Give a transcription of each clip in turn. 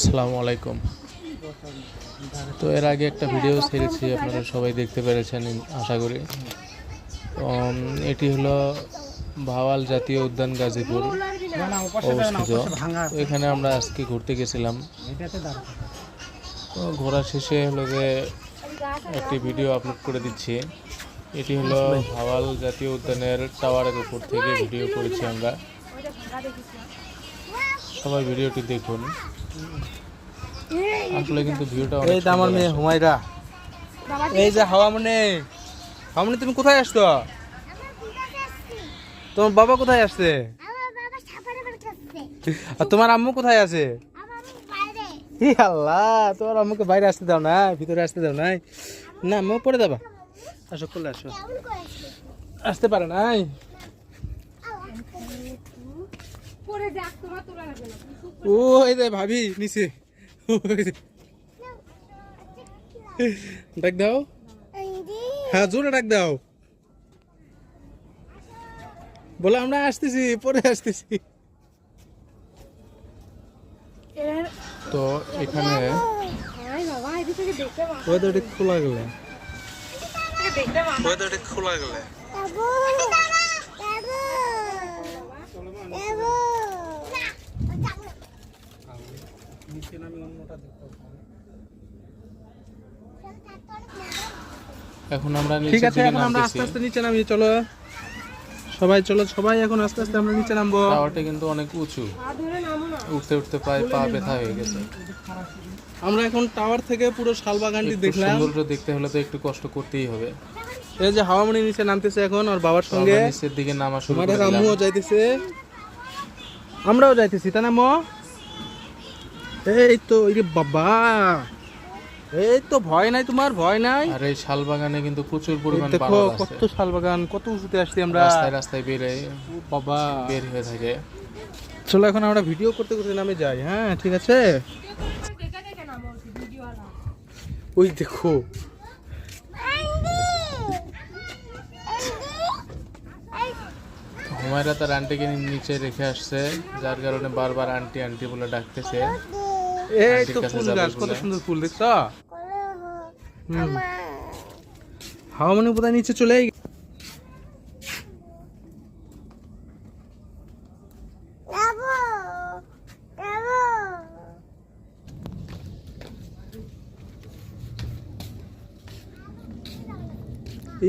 আসসালামু আলাইকুম। তো এর আগে একটা ভিডিও ছেড়েছি, আপনারা সবাই দেখতে পেরেছেন আশা করি। এটি হলো ভাওয়াল জাতীয় উদ্যান, গাজীপুর অবস্থিত। তো এখানে আমরা আজকে ঘুরতে গেছিলাম। তো ঘোরা শেষে হলো যে একটি ভিডিও আপলোড করে দিচ্ছি। এটি হলো ভাওয়াল জাতীয় উদ্যানের টাওয়ারের উপর থেকে ভিডিও করেছি আমরা। সবাই ভিডিওটি দেখুন। আসলে কিন্তু ভিউটা অনেক সুন্দর। আমার মেয়ে হুমায়রা, এই যে হাওয়ামনি। হাওয়ামনি, তুমি কোথায় আসছো? তোমার বাবা কোথায় আসছে? আর তোমার আম্মু কোথায় আছে? আল্লাহ, তোমার আম্মুকে বাইরে আসতে দাও না, ভিতরে আসতে দাও নাই না? আম্মু পরে যাবা, আসো করলে আসো, আসতে পারে নাই। ও এই যে ভাবি নিচে, ডাক দাও। হ্যাঁ, জোরে ডাক দাও, বলে আমরা আসতেছি, পরে আসতেছি। তো এখানে ওয়েদারটা খোলা গেলে, ওয়েদারটা খোলা গেলে এখন আমরা ঠিক আছে। এখন আমরা আস্তে আস্তে নিচে নামি, চলো সবাই, চলো সবাই এখন আস্তে আস্তে আমরা নিচে নামবো। টাওয়ারটা কিন্তু অনেক উঁচু, উঠতে উঠতে প্রায় পা ব্যথা হয়ে গেছে। আমরা এখন টাওয়ার থেকে পুরো শালবাগানটি দেখলাম। সৌন্দর্য দেখতে হলে তো একটু কষ্ট করতেই হবে। এই যে হাওয়ামনি নিচে নামতেছে এখন ওর বাবার সঙ্গে, নিচের দিকে নামা শুরু আমাদের করে দিলাম। আম্মুও যাইতেছে, আমরাও যাইতেছি, তাই না মা? এই তো, এই বাবা, এই তো ভয় নাই তোমার, ভয় নাই। আর এই শালবাগানে কিন্তু প্রচুর পরিমাণ দেখো পানর আছে। কত শালবাগান, কত উঁচুতে আসছি আমরা, রাস্তায় রাস্তায় বাবা বের হয়ে থাকে। চলো এখন আমরা ভিডিও করতে করতে নামে যাই। হ্যাঁ ঠিক আছে। ওই দেখো, হুমায়রা তার আন্টিকে নিচে রেখে আসছে, যার কারণে বারবার আন্টি আন্টি বলে ডাকতেছে। এই তো ফুল গাছ, কত সুন্দর ফুল দেখছ। হাওয়ামনি বোধহয় নিচে চলে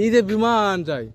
এই যে বিমান যায়।